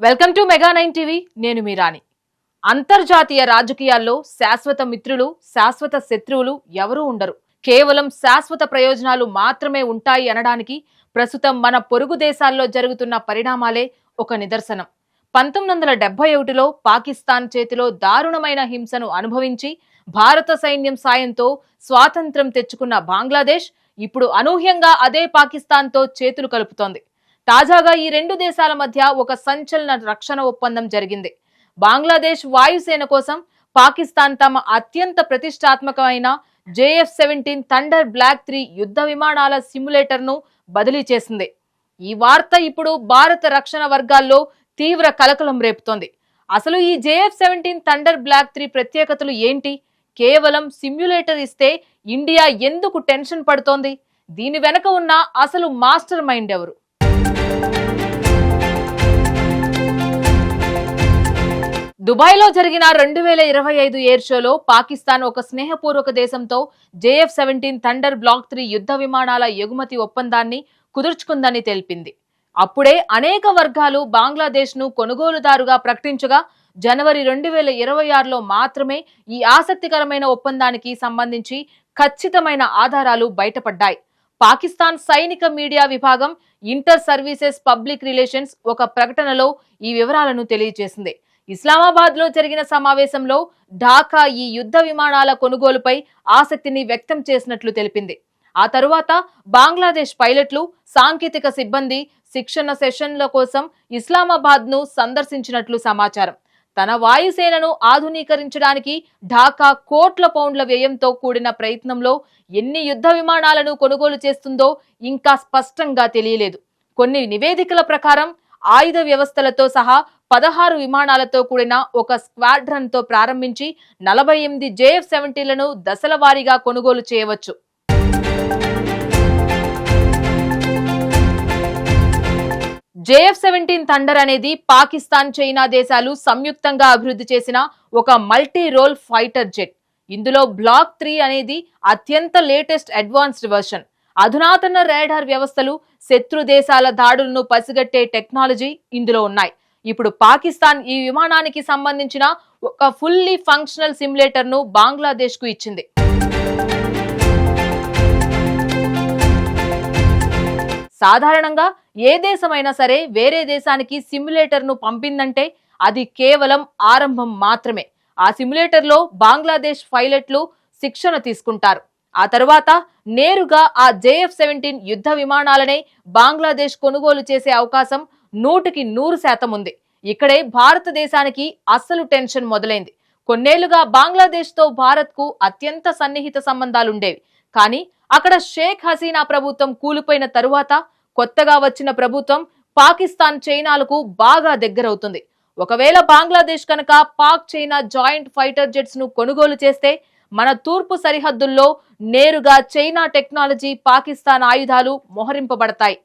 Welcome to mega 9 TV. నేను మీ రాణి. అంతర్జాతీయ రాజకీయాల్లో శాశ్వత మిత్రులు, శాశ్వత శత్రువులు ఎవరూ ఉండరు. కేవలం శాశ్వత ప్రయోజనాలు మాత్రమే ఉంటాయి అనడానికి ప్రస్తుతం మన పొరుగు దేశాల్లో జరుగుతున్న పరిణామాలే ఒక నిదర్శనం. 1971లో పాకిస్తాన్ చేతిలో దారుణమైన హింసను అనుభవించి భారత సైన్యం సాయంతో స్వాతంత్ర్యం తెచ్చుకున్న బంగ్లాదేశ్ ఇప్పుడు అనూహ్యంగా అదే పాకిస్తాన్తో చేతులు కలుపుతోంది. తాజాగా ఈ రెండు దేశాల మధ్య ఒక సంచలన రక్షణ ఒప్పందం జరిగింది. బంగ్లాదేశ్ వాయుసేన కోసం పాకిస్తాన్ తమ అత్యంత ప్రతిష్టాత్మకమైన JF-17 థండర్ బ్లాక్ 3 యుద్ధ విమానాల సిమ్యులేటర్ ను బదిలీ చేసింది. ఈ వార్త ఇప్పుడు భారత రక్షణ వర్గాల్లో తీవ్ర కలకలం రేపుతోంది. అసలు ఈ JF-17 థండర్ బ్లాక్ 3 ప్రత్యేకతలు ఏంటి? కేవలం సిమ్యులేటర్ ఇస్తే ఇండియా ఎందుకు టెన్షన్ పడుతోంది? దీని వెనక ఉన్న అసలు మాస్టర్ మైండ్ ఎవరు? దుబాయ్లో జరిగిన 2025 ఎయిర్ షోలో పాకిస్తాన్ ఒక స్నేహపూర్వక దేశంతో JF-17 థండర్ బ్లాక్ 3 యుద్ధ విమానాల ఎగుమతి ఒప్పందాన్ని కుదుర్చుకుందని తెలిపింది. అప్పుడే అనేక వర్గాలు బంగ్లాదేశ్ ను కొనుగోలుదారుగా ప్రకటించగా జనవరి 2026లో మాత్రమే ఈ ఆసక్తికరమైన ఒప్పందానికి సంబంధించి ఖచ్చితమైన ఆధారాలు బయటపడ్డాయి. పాకిస్తాన్ సైనిక మీడియా విభాగం ఇంటర్ సర్వీసెస్ పబ్లిక్ రిలేషన్స్ ఒక ప్రకటనలో ఈ వివరాలను తెలియజేసింది. ఇస్లామాబాద్ లో జరిగిన సమావేశంలో ఢాకా ఈ యుద్ధ విమానాల కొనుగోలుపై ఆసక్తిని వ్యక్తం చేసినట్లు తెలిపింది. ఆ తరువాత బంగ్లాదేశ్ పైలట్లు, సాంకేతిక సిబ్బంది శిక్షణ సెషన్ల కోసం ఇస్లామాబాద్ ను సందర్శించినట్లు సమాచారం. తన వాయుసేనను ఆధునీకరించడానికి ఢాకా కోట్ల పౌండ్ల వ్యయంతో కూడిన ప్రయత్నంలో ఎన్ని యుద్ధ విమానాలను కొనుగోలు చేస్తుందో ఇంకా స్పష్టంగా తెలియలేదు. కొన్ని నివేదికల ప్రకారం ఆయుధ వ్యవస్థలతో సహా 16 విమానాలతో కూడిన ఒక స్క్వాడ్రన్ తో ప్రారంభించి 48 JF-17లను దశల వారీగా కొనుగోలు చేయవచ్చు. JF-17 థండర్ అనేది పాకిస్తాన్, చైనా దేశాలు సంయుక్తంగా అభివృద్ధి చేసిన ఒక మల్టీ రోల్ ఫైటర్ జెట్. ఇందులో బ్లాక్ 3 అనేది అత్యంత లేటెస్ట్ అడ్వాన్స్డ్ వర్షన్. అధునాతన రాడార్ వ్యవస్థలు, శత్రు దేశాల దాడులను పసిగట్టే టెక్నాలజీ ఇందులో ఉన్నాయి. ఇప్పుడు పాకిస్తాన్ ఈ విమానానికి సంబంధించిన ఒక ఫుల్లీ ఫంక్షనల్ సిమ్యులేటర్ ను బంగ్లాదేశ్ కు ఇచ్చింది. సాధారణంగా ఏ దేశమైనా సరే వేరే దేశానికి సిమ్యులేటర్ ను పంపిందంటే అది కేవలం ఆరంభం మాత్రమే. ఆ సిమ్యులేటర్ లో బంగ్లాదేశ్ పైలట్లు శిక్షణ తీసుకుంటారు. ఆ తర్వాత నేరుగా ఆ JF-17 యుద్ధ విమానాలనే బంగ్లాదేశ్ కొనుగోలు చేసే అవకాశం 100% ఉంది. ఇక్కడే భారతదేశానికి అసలు టెన్షన్ మొదలైంది. కొన్నేళ్లుగా బంగ్లాదేశ్ తో భారత్ కు అత్యంత సన్నిహిత సంబంధాలుండేవి. కానీ అక్కడ షేక్ హసీనా ప్రభుత్వం కూలిపోయిన తరువాత కొత్తగా వచ్చిన ప్రభుత్వం పాకిస్తాన్, చైనాలకు బాగా దగ్గరవుతుంది. ఒకవేళ బంగ్లాదేశ్ కనుక Pak, China joint fighter jets ను కొనుగోలు చేస్తే మన తూర్పు సరిహద్దుల్లో నేరుగా చైనా టెక్నాలజీ, పాకిస్తాన్ ఆయుధాలు మోహరింపబడతాయి.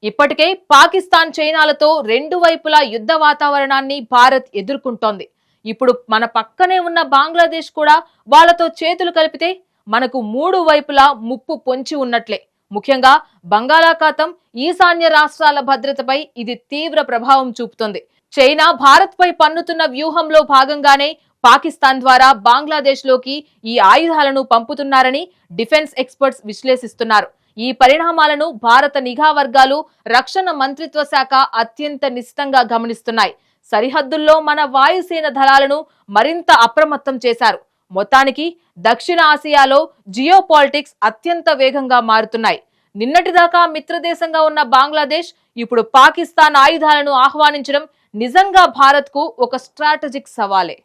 ఇప్పటికే పాకిస్తాన్, చైనాలతో రెండు వైపులా యుద్ధ వాతావరణాన్ని భారత్ ఎదుర్కొంటోంది. ఇప్పుడు మన పక్కనే ఉన్న బంగ్లాదేశ్ కూడా వాళ్లతో చేతులు కలిపితే మనకు మూడు వైపులా ముప్పు పొంచి ఉన్నట్లే. ముఖ్యంగా బంగాళాఖాతం, ఈశాన్య రాష్ట్రాల భద్రతపై ఇది తీవ్ర ప్రభావం చూపుతుంది. చైనా భారత్ పై పన్నుతున్న వ్యూహంలో భాగంగానే పాకిస్తాన్ ద్వారా బంగ్లాదేశ్ లోకి ఈ ఆయుధాలను పంపుతున్నారని డిఫెన్స్ ఎక్స్పర్ట్స్ విశ్లేషిస్తున్నారు. ఈ పరిణామాలను భారత నిఘా వర్గాలు, రక్షణ మంత్రిత్వ శాఖ అత్యంత నిశితంగా గమనిస్తున్నాయి. సరిహద్దుల్లో మన వాయుసేన దళాలను మరింత అప్రమత్తం చేశారు. మొత్తానికి దక్షిణ ఆసియాలో జియో పాలిటిక్స్ అత్యంత వేగంగా మారుతున్నాయి. నిన్నటిదాకా మిత్రదేశంగా ఉన్న బంగ్లాదేశ్ ఇప్పుడు పాకిస్తాన్ ఆయుధాలను ఆహ్వానించడం నిజంగా భారత్ కు ఒక స్ట్రాటజిక్ సవాలే.